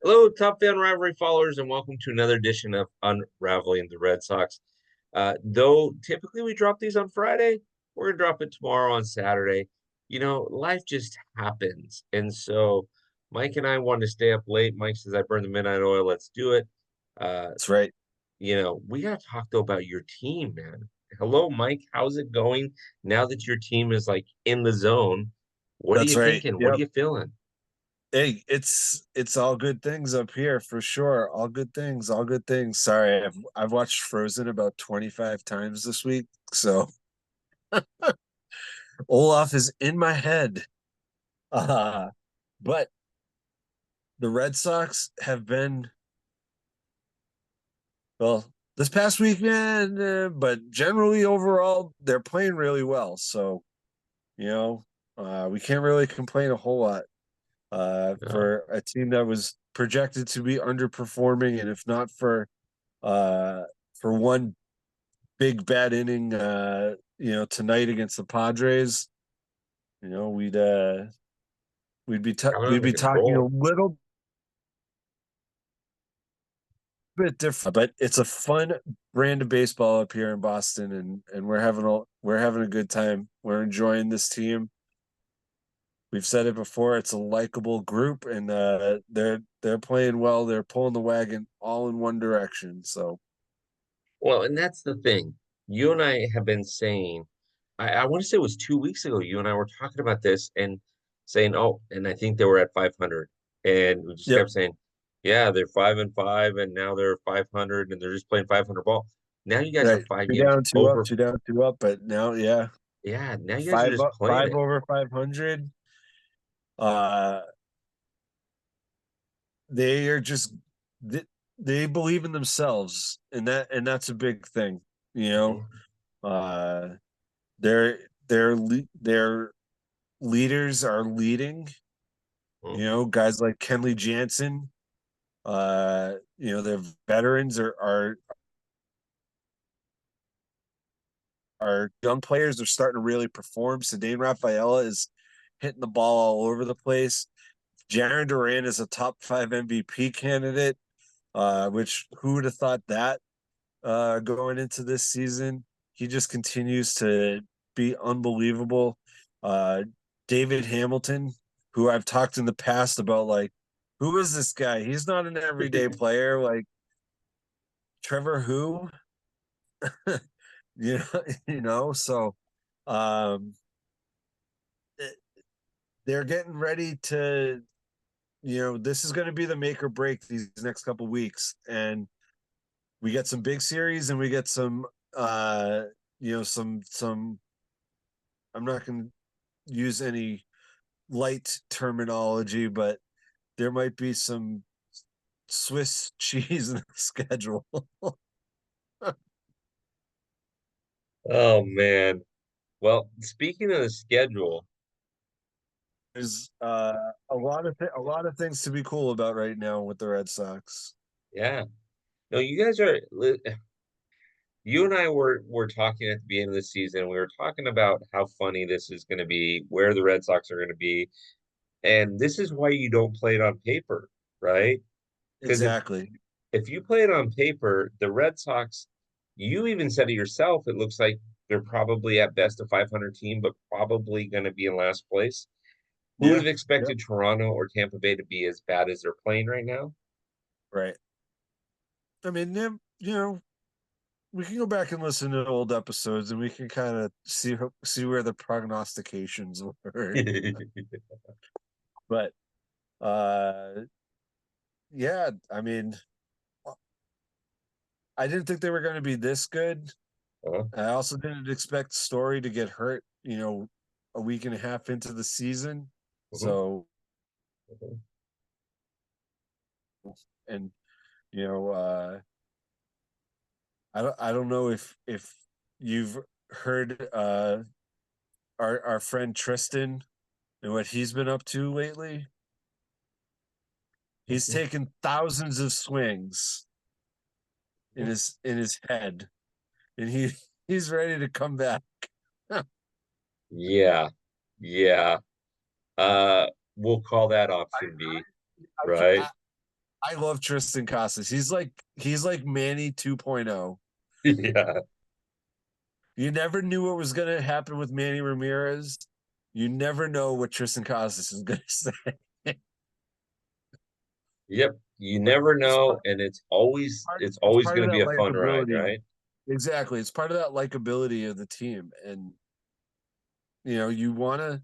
Hello, TopFanRivalry followers, and welcome to another edition of Unraveling the Red Sox. Though typically we drop these on Friday, we're gonna drop it tomorrow on Saturday. Life just happens, and so Mike and I wanted to stay up late. Mike says, "I burned the midnight oil. Let's do it." Uh, That's right. we gotta talk though about your team, man. Hello, Mike. How's it going now that your team is like in the zone? What are That's you right. thinking? What are Yep. you feeling? Hey, it's all good things up here for sure. All good things, all good things. Sorry, I've watched Frozen about 25 times this week, so Olaf is in my head. Uh but the Red Sox have been well this past weekend, but generally overall they're playing really well. So, you know, we can't really complain a whole lot. No. For a team that was projected to be underperforming, and if not uh, for one big bad inning, tonight against the Padres, you know, Coming we'd under be talking a control. little bit different. But it's a fun brand of baseball up here in Boston, and we're having a good time. We're enjoying this team. We've said it before. It's a likable group, and they're playing well. They're pulling the wagon all in one direction. So Well, and that's the thing. You and I have been saying, I want to say it was 2 weeks ago, you and I were talking about this and saying, oh, and I think they were at 500. And we just yep, kept saying, yeah, they're 5-5, and now they're 500, and they're just playing 500 ball. Now you guys are right. five Two games down, two up, over. two down, two up. But now, yeah, Yeah, now you guys are just playing five it. over 500. Uh, they are just they, they believe in themselves, and that's a big thing. You know, Mhm. uh, their leaders are leading. You Mhm. know, guys like Kenley Jansen. Their veterans are young players are starting to really perform. Cedane Rafaela is hitting the ball all over the place. Jaron Duran is a top five MVP candidate, which who would have thought that going into this season? He just continues to be unbelievable. Uh, David Hamilton, who I've talked in the past about, like, who is this guy? He's not an everyday player. Like Trevor, who you know, So, um, they're getting ready to, this is going to be the make or break these next couple weeks, and we get some big series, and we get some, some. I'm not going to use any light terminology, but there might be some Swiss cheese in the schedule. Oh, man. Well, speaking of the schedule, There's a lot of things to be cool about right now with the Red Sox. yeah. No, you and I were talking at the beginning of the season. We were talking about how funny this is going to be, where the Red Sox are going to be, and this is why you don't play it on paper, right? Because Exactly. if you play it on paper, the Red Sox, you even said it yourself, it looks like they're probably at best a 500 team, but probably going to be in last place. Who would Yeah. have Yep. expected Toronto or Tampa Bay to be as bad as they're playing right now? Right. I mean, we can go back and listen to old episodes, and we can kind of see where the prognostications were. But uh, yeah, I mean, I didn't think they were going to be this good. Uh, I also didn't expect Story to get hurt, a week and a half into the season. mhm, So, mhm. and you know, I don't know if you've heard our friend Tristan and what he's been up to lately. He's taken thousands of swings in his head, and he's ready to come back. Yeah, yeah. Uh, we'll call that option B, I, right? I love Tristan Casas. He's like Manny 2.0. Yeah. You never knew what was going to happen with Manny Ramirez. You never know what Tristan Casas is going to say. Yep. You But never it's know, and it's it's always part going of to that be a fun ride, likability. right? Exactly. It's part of that likability of the team. And you want to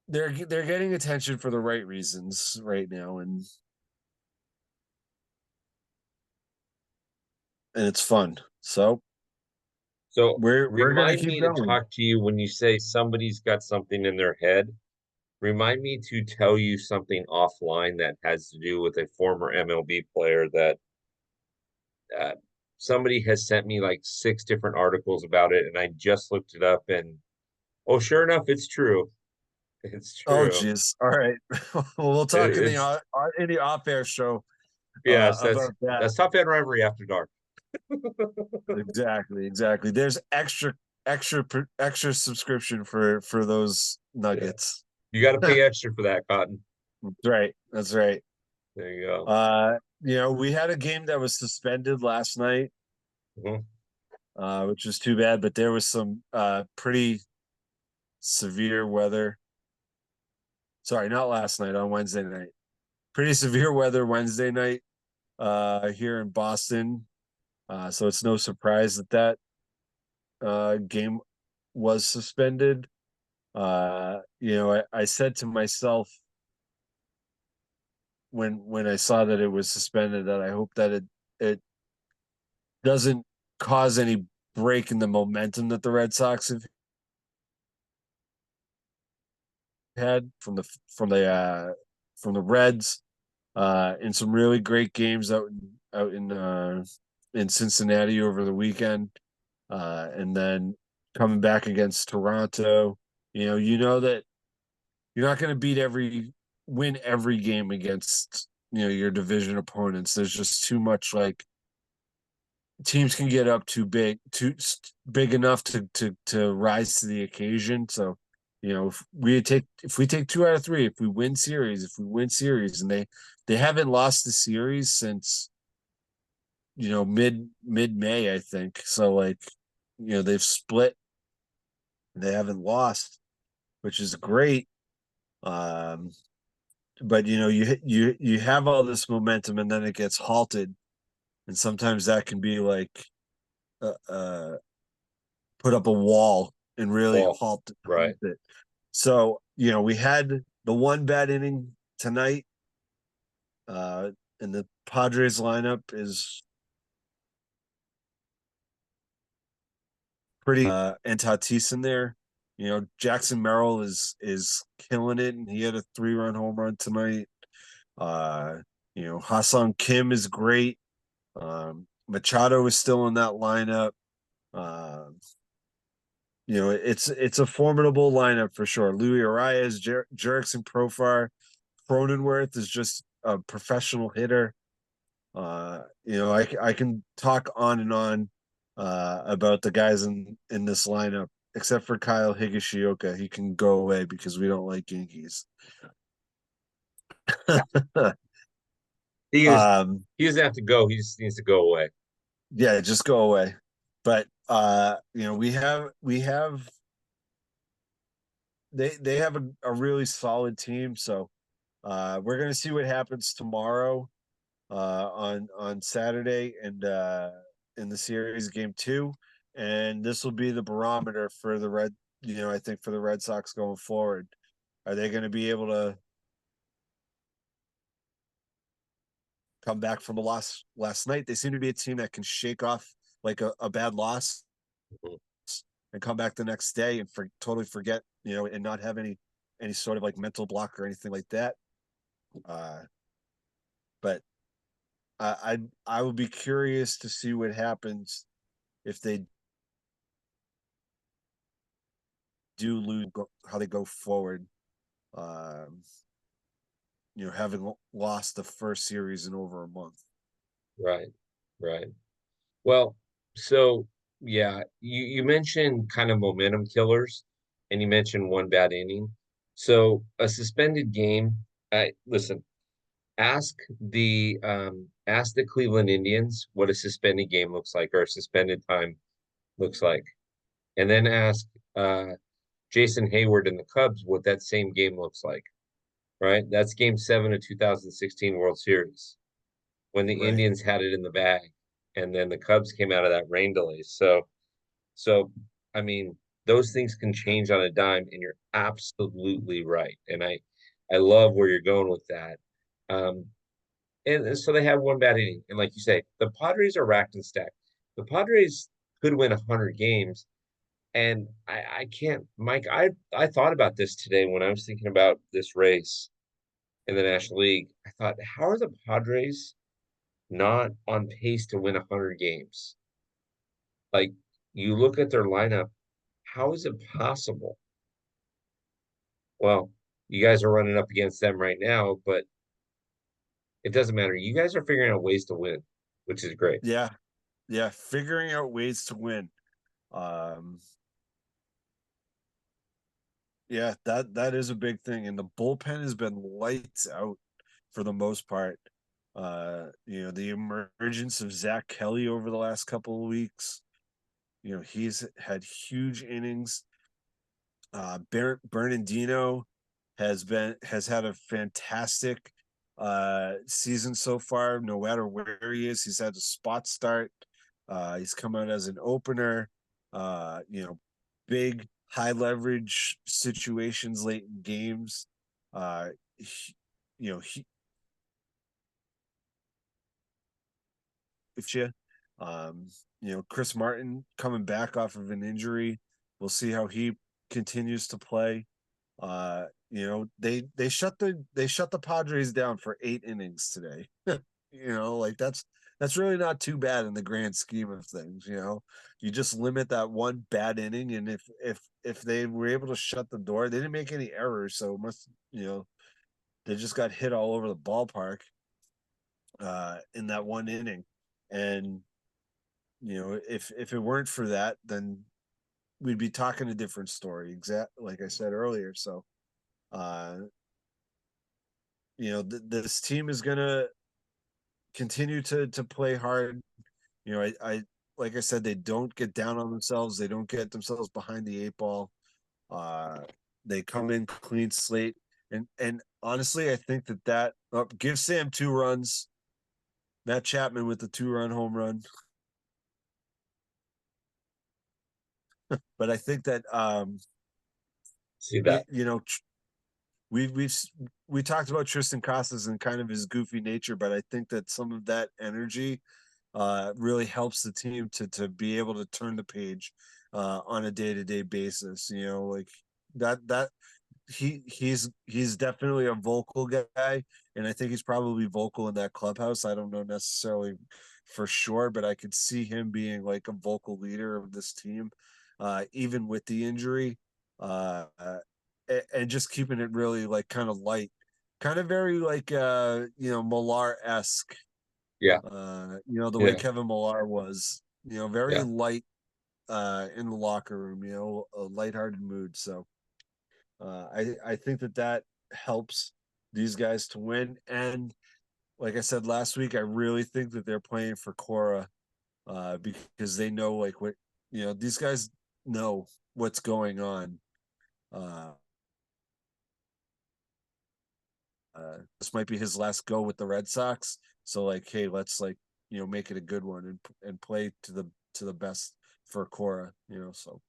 they're getting attention for the right reasons right now, and it's fun. So So we're going to remind keep me to going. talk to you when you say somebody's got something in their head. Remind me to tell you something offline that has to do with a former MLB player that uh, somebody has sent me like six different articles about it, and I just looked it up, and oh, sure enough, it's true. It's Oh true. geez. All right. Well, we'll talk It's in the off air show yes, about that. that's Top Fan Rivalry After Dark. Exactly. There's extra subscription for those Yeah, nuggets. you got to pay extra for that, Cotton. That's right. That's right. There you go. We had a game that was suspended last night, Mhm. which was too bad, but there was some pretty severe weather. Sorry, not last night, on Wednesday night. Pretty severe weather Wednesday night here in Boston. So it's no surprise that game was suspended. I said to myself when I saw that it was suspended that I hope that it doesn't cause any break in the momentum that the Red Sox have had from the Reds in some really great games out in Cincinnati over the weekend, and then coming back against Toronto. That you're not going to win every game against your division opponents. There's just too much, like, teams can get up too big enough to rise to the occasion. So, if we take 2 out of 3, if we win series, and they haven't lost the series since mid May, I think. So, like, they've split, they haven't lost, which is great. Um, but you have all this momentum, and then it gets halted, and sometimes that can be like uh, uh put up a wall and really Well, halt right. it. So, we had the one bad inning tonight, and the Padres lineup is pretty and Tatis in there. Jackson Merrill is killing it, and he had a 3-run home run tonight. Uh, Hassan Kim is great. Machado is still in that lineup. Uh, it's a formidable lineup for sure. Louis Arias, Jerickson Profar, Cronenworth is just a professional hitter. I can talk on and on about the guys in this lineup, except for Kyle Higashioka. He can go away because we don't like Yankees. He is um, he doesn't have to go. He just needs to go away. yeah, just go away. But we have they have a really solid team. So we're gonna see what happens tomorrow on Saturday, and in the series game 2, and this will be the barometer for the I think for the Red Sox going forward. Are they going to be able to come back from a loss last night? They seem to be a team that can shake off like a bad loss Mhm. and come back the next day and totally forget, and not have any sort of like mental block or anything like that. Uh, but I would be curious to see what happens if they do lose, how they go forward. Um, having lost the first series in over a month. Right, right. Well, so yeah, you mentioned kind of momentum killers, and you mentioned one bad inning. So a suspended game. I listen. Ask the Cleveland Indians what a suspended game looks like or a suspended time looks like, and then ask uh, Jason Hayward and the Cubs what that same game looks like. Right? That's Game 7 of 2016 World Series when the Right. Indians had it in the bag, and then the Cubs came out of that rain delay. So I mean, those things can change on a dime, and you're absolutely right. And I love where you're going with that. Um, and so they have one bad inning, and like you say, the Padres are racked and stacked. The Padres could win 100 games, and I can't, Mike. I thought about this today when I was thinking about this race in the National League. I thought, how are the Padres not on pace to win 100 games? Like, you look at their lineup, how is it possible? Well, you guys are running up against them right now, but it doesn't matter. You guys are figuring out ways to win, which is great. Yeah. Yeah. Figuring out ways to win. Um, yeah, that is a big thing. And the bullpen has been lights out for the most part. The emergence of Zach Kelly over the last couple of weeks. He's had huge innings. Bernardino has had a fantastic season so far. No matter where he is, he's had a spot start. He's come out as an opener. Uh, you know, Big high leverage situations late in games. He, you know, he if you, um, Chris Martin coming back off of an injury. We'll see how he continues to play. They shut the Padres down for 8 innings today. Like that's really not too bad in the grand scheme of things. You just limit that one bad inning, and if they were able to shut the door, they didn't make any errors, so they just got hit all over the ballpark in that one inning, and if it weren't for that, then we'd be talking a different story. Exact like I said earlier. So uh, this team is gonna continue to play hard. I like I said, they don't get down on themselves. They don't get themselves behind the eight ball. Uh, they come in clean slate, and honestly, I think that give Sam 2 runs. Matt Chapman with the 2-run home run, but I think that See it, that? you know we've we talked about Tristan Casas and kind of his goofy nature, but I think that some of that energy really helps the team to be able to turn the page on a day to day basis. Like that he's definitely a vocal guy, and I think he's probably vocal in that clubhouse. I don't know necessarily for sure, but I could see him being like a vocal leader of this team, even with the injury, and just keeping it really like kind of light, kind of very like Millar esque, Yeah, the way yeah, Kevin Millar was, very yeah, light in the locker room, a lighthearted mood. So I think that helps these guys to win. And like I said last week, I really think that they're playing for Cora because they know like what these guys know what's going on. Uh, this might be his last go with the Red Sox, so like, hey, let's like make it a good one and play to the best for Cora. So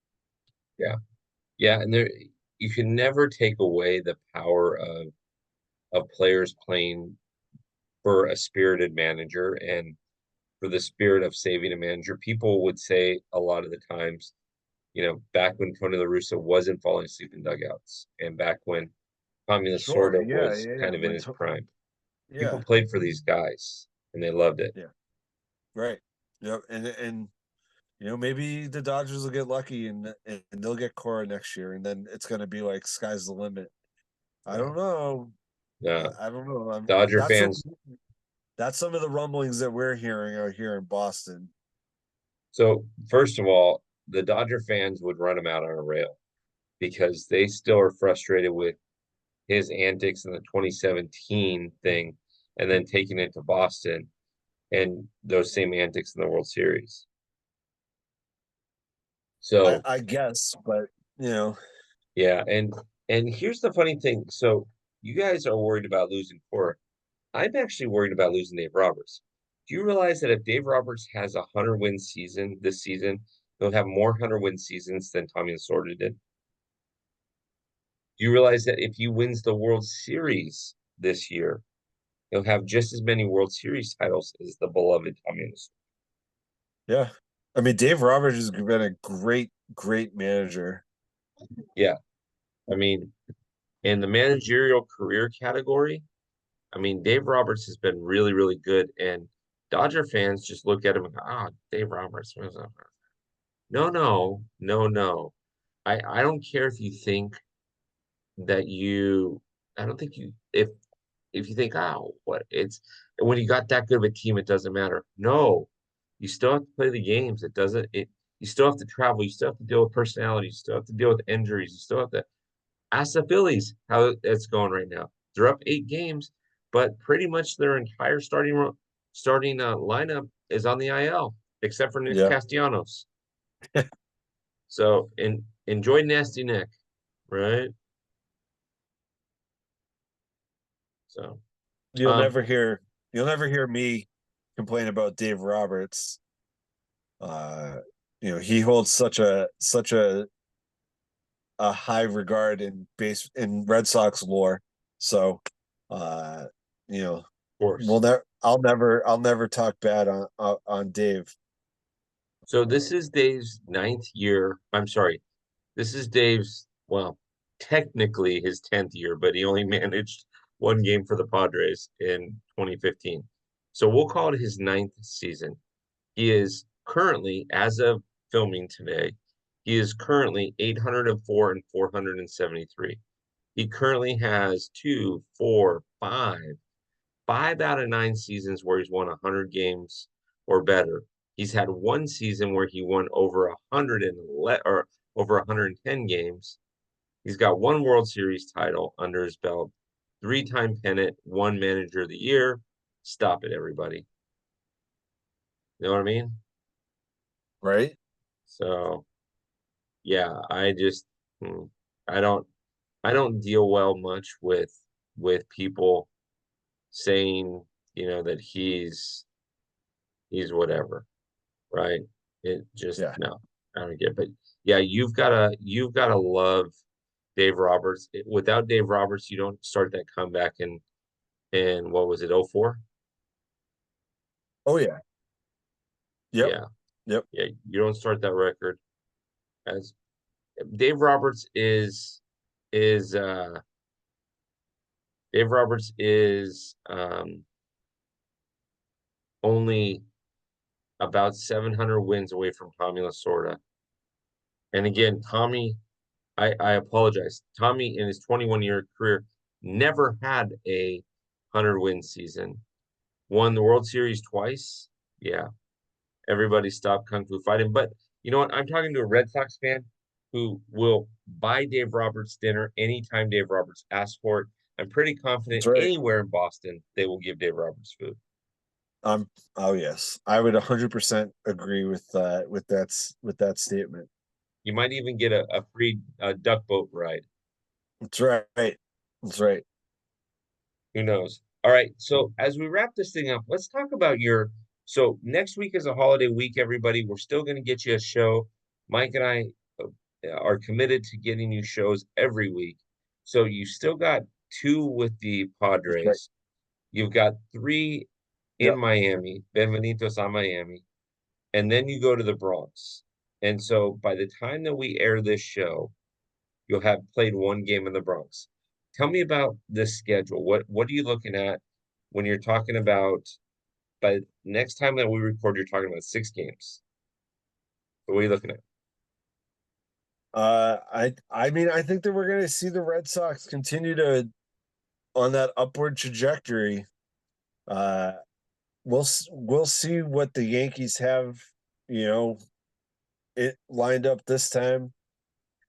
yeah, yeah. And there, you can never take away the power of players playing for a spirited manager and for the spirit of saving a manager. People would say a lot of the times, back when Tony La Russa wasn't falling asleep in dugouts, and back when Tommy sure, Lasorda yeah, was yeah, yeah. kind of in his prime, people Yeah, played for these guys and they loved it. yeah, right, yep, and maybe the Dodgers will get lucky and they'll get Cora next year, and then it's going to be like sky's the limit. I Yeah. don't know. No, I don't know. Dodger That's what fans. that's some of the rumblings that we're hearing out here in Boston. So first of all, the Dodger fans would run him out on a rail because they still are frustrated with his antics in the 2017 thing and then taking it to Boston and those same antics in the World Series. So I guess, but you know, yeah, and here's the funny thing. So you guys are worried about losing Cora. I'm actually worried about losing Dave Roberts. Do you realize that if Dave Roberts has a 100-win season this season, he'll have more 100-win seasons than Tommy Lasorda did? Do you realize that if he wins the World Series this year, he'll have just as many World Series titles as the beloved Tommy Lasorda? yeah. I mean, Dave Roberts has been a great manager. Yeah, I mean, in the managerial career category, I mean, Dave Roberts has been really, really good, and Dodger fans just look at him and go, "Ah, Dave Roberts." No, no, no, no. I don't care if you think that you. I don't think you if you think, oh, what it's when you got that good of a team, it doesn't matter. No, you still have to play the games. It doesn't. It you still have to travel. You still have to deal with personalities. You still have to deal with injuries. You still have to ask the Phillies how it's going right now. They're up 8 games, but pretty much their entire starting lineup is on the IL, except for Nick Yeah. Castellanos. So enjoy Nasty Nick, right? So You'll um never hear you'll never hear me complain about Dave Roberts. Uh, he holds such a high regard in Red Sox lore. So, uh, you know, of course. I'll never talk bad on Dave. So this is Dave's ninth year. I'm sorry. This is Dave's, well, technically his 10th year, but he only managed one game for the Padres in 2015. So we'll call it his ninth season. He is currently, as of filming today, he is currently 804 and 473. He currently has five out of 9 seasons where he's won 100 games or better. He's had one season where he won over 111 or over 110 games. He's got one World Series title under his belt, 3-time pennant, one Manager of the Year. Stop it, everybody. You know what I mean? Right? So yeah, I just hmm, I don't I don't deal well much with people saying, that he's whatever, right? It just Yeah. no, I don't get it. But yeah, you've gotta love Dave Roberts. Without Dave Roberts, you don't start that comeback in what was it, 04? Oh yeah. Yep. Yeah, Yep. yeah, you don't start that record as Dave Roberts is Dave Roberts is only about 700 wins away from Tommy Lasorda. And again, I apologize. Tommy, in his 21-year career, never had a 100-win season. Won the World Series twice. Yeah, everybody stopped kung fu fighting. But you know what? I'm talking to a Red Sox fan who will buy Dave Roberts dinner anytime Dave Roberts asks for it. I'm pretty That's confident right. anywhere in Boston they will give Dave Roberts food. I'm oh yes. I would 100% agree with that statement. You might even get a free duck boat ride. That's right. That's right. Who knows? All right. So as we wrap this thing up, let's talk about your. So next week is a holiday week, everybody. We're still going to get you a show. Mike and I are committed to getting you shows every week. So you still got two with the That's right. Padres. You've got three in Yep. Miami, Benvenidos a Miami, and then you go to the Bronx. And so by the time that we air this show, you'll have played one game in the Bronx. Tell me about this schedule. What are you looking at when you're talking about by next time that we record, you're talking about 6 games. So what are you looking at? I mean, I think that we're going to see the Red Sox continue to on that upward trajectory. Uh, we'll see what the Yankees have, you know, it lined up this time.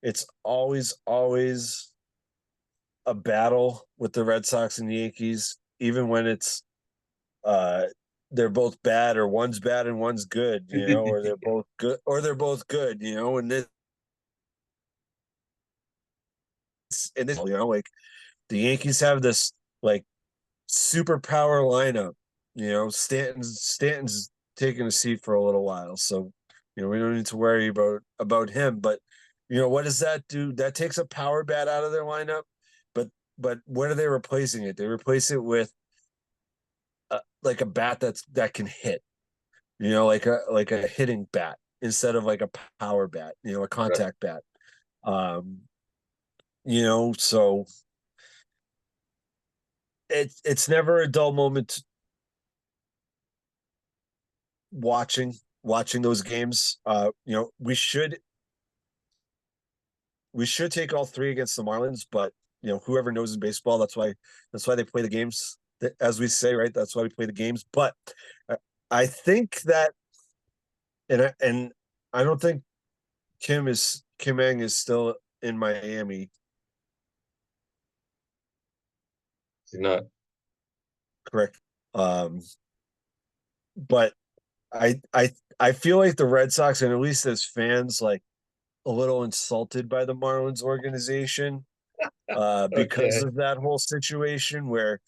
It's always a battle with the Red Sox and the Yankees, even when it's they're both bad, or one's bad and one's good, or they're both good, and this, like the Yankees have this like superpower lineup. Stanton's taking a seat for a little while, so we don't need to worry about him. But what does that do? That takes a power bat out of their lineup. But what are they replacing it? They replace it with like a bat that can hit. Like a hitting bat instead of like a power bat. A Right. contact bat. Um, so it's never a dull moment watching those games. We should take all three against the Marlins, but whoever knows in baseball, that's why they play the games. As we say, right? That's why we play the games. But I think that, and I don't think Kim Eng is still in Miami, He's not. correct? But I I I feel like the Red Sox, and at least as fans, like a little insulted by the Marlins organization because Okay. of that whole situation where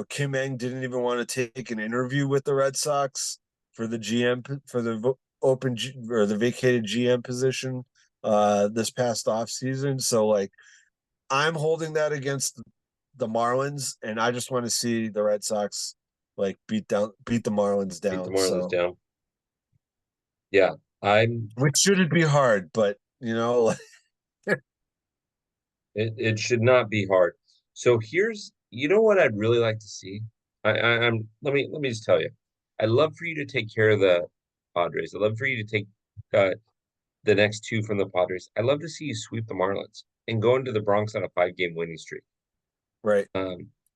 Kim Eng didn't even want to take an interview with the Red Sox for the GM for the open or the vacated GM position this past off season. So like I'm holding that against the Marlins, and I just want to see the Red Sox like beat the Marlins Beat the down. Marlins So down. Yeah. I'm which shouldn't be hard, but it should not be hard. So here's what I'd really like to see. I'm let me just tell you. I'd love for you to take care of the Padres. I'd love for you to take uh the next two from the Padres. I'd love to see you sweep the Marlins and go into the Bronx on a 5-game winning streak. right.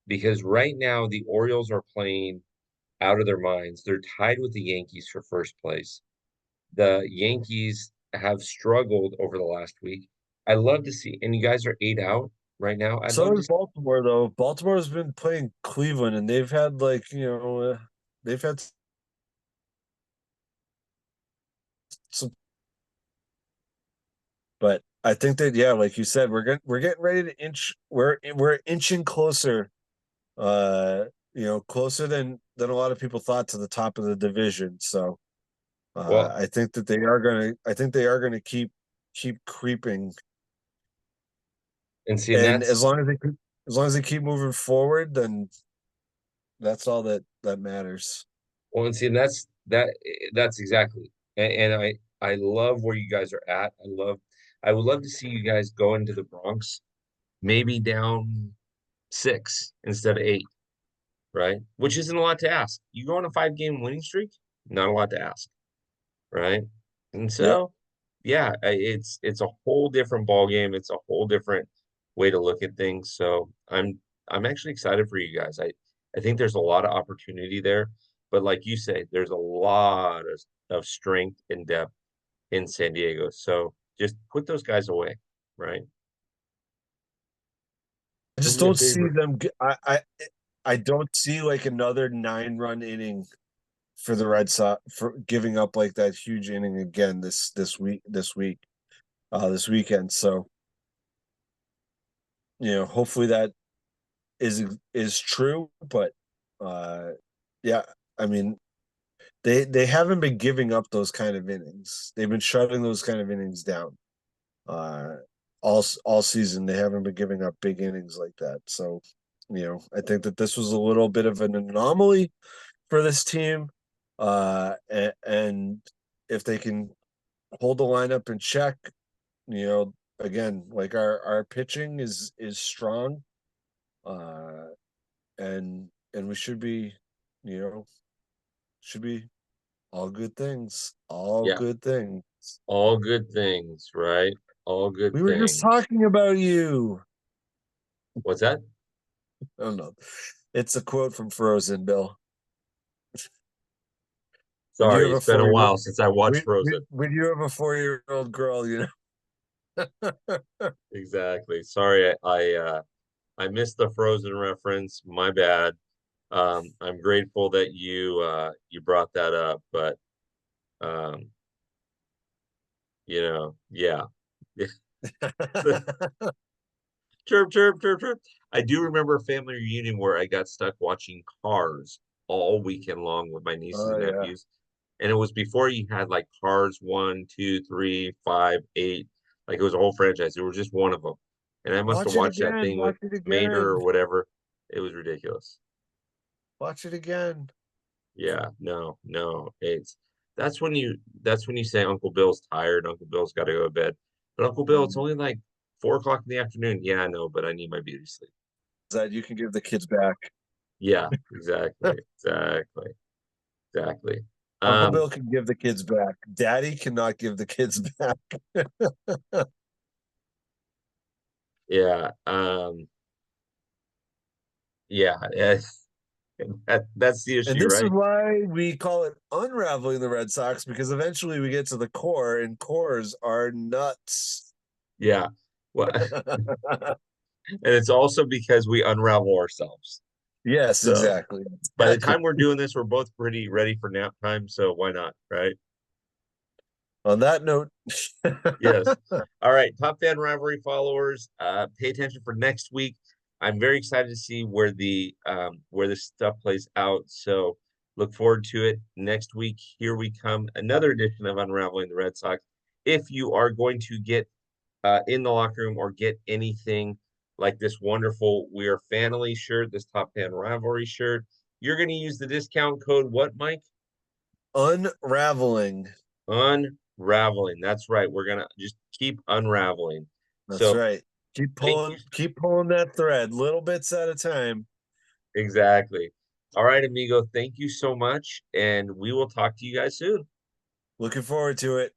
Because right now the Orioles are playing out of their minds. They're tied with the Yankees for first place. The Yankees have struggled over the last week. I love to see, and you guys are 8 out right now. I'd So love to is see, Baltimore though. Baltimore's been playing Cleveland, and they've had like they've had some, but I think that yeah, like you said, we're getting ready to we're inching closer, uh, closer than a lot of people thought to the top of the division. So well, I think they are gonna keep creeping, and see, and and that's as long as they keep moving forward, then that's all that matters. well, and see, and that's exactly, and I love where you guys are at. I would love to see you guys go into the Bronx, maybe down 6 instead of 8, right? Which isn't a lot to ask. You go on a 5-game winning streak, not a lot to ask, right? And Yep. so, yeah, it's a whole different ball game. It's a whole different way to look at things. So I'm actually excited for you guys. I think there's a lot of opportunity there, but like you say, there's a lot of strength and depth in San Diego. So just put those guys away, right? I Do just me a don't see favor. them. I don't see like another 9-run inning for the Red Sox for giving up like that huge inning again this weekend. So hopefully that is true. But uh, yeah, I mean they haven't been giving up those kind of innings. They've been shutting those kind of innings down. Uh, all season they haven't been giving up big innings like that. So I think that this was a little bit of an anomaly for this team. And if they can hold the lineup in check, again, like our pitching is strong, uh, and we you know, should be all Yeah, good things. all good things, right? All good We were just things. talking about you. What's that? Oh no, it's a quote from Frozen, Bill. When you Sorry, have a it's been a 4 year while since I watched Frozen. when you have a 4-year-old girl, Exactly. Sorry, I missed the Frozen reference. My bad. I'm grateful that you brought that up, but um, yeah. Chirp, chirp, chirp, chirp. I do remember a family reunion where I got stuck watching Cars all weekend long with my nieces Oh and yeah. nephews. And it was before you had like Cars 1, 2, 3, 5, 8. Like it was a whole franchise. It was just one of them. And I must have Watch it watched that again. thing with Watch it Mater again. or whatever. It was ridiculous. Watch it again. Yeah, no, no. That's when you say Uncle Bill's tired, Uncle Bill's got to go to bed. But Uncle Bill, it's Mm. only like 4 o'clock in the afternoon. Yeah, I know, but I need my beauty sleep. That you can give the kids back. Yeah, exactly, exactly, exactly. Uncle Um, Bill can give the kids back. Daddy cannot give the kids back. yeah, yeah, that's the And issue, this is right? why we call it unraveling the Red Sox, because eventually we get to the core, and cores are nuts. Yeah. Well, and it's also because we unravel ourselves. Yes, So exactly. by the Exactly. time we're doing this, we're both pretty ready for nap time. So why not, right? On that note, Yes. All right, Top Fan Rivalry followers, pay attention for next week. I'm very excited to see where this stuff plays out. So look forward to it next week. Here we come, another edition of Unraveling the Red Sox. If you are going to get in the locker room or get anything like this wonderful We Are Family shirt, this Top Fan Rivalry shirt, you're going to use the discount code what, Mike? unraveling. Unraveling. That's right. We're gonna just keep unraveling. That's So right. thank you. Keep pulling that thread, little bits at a time. Exactly. All right, amigo. Thank you so much. And we will talk to you guys soon. Looking forward to it.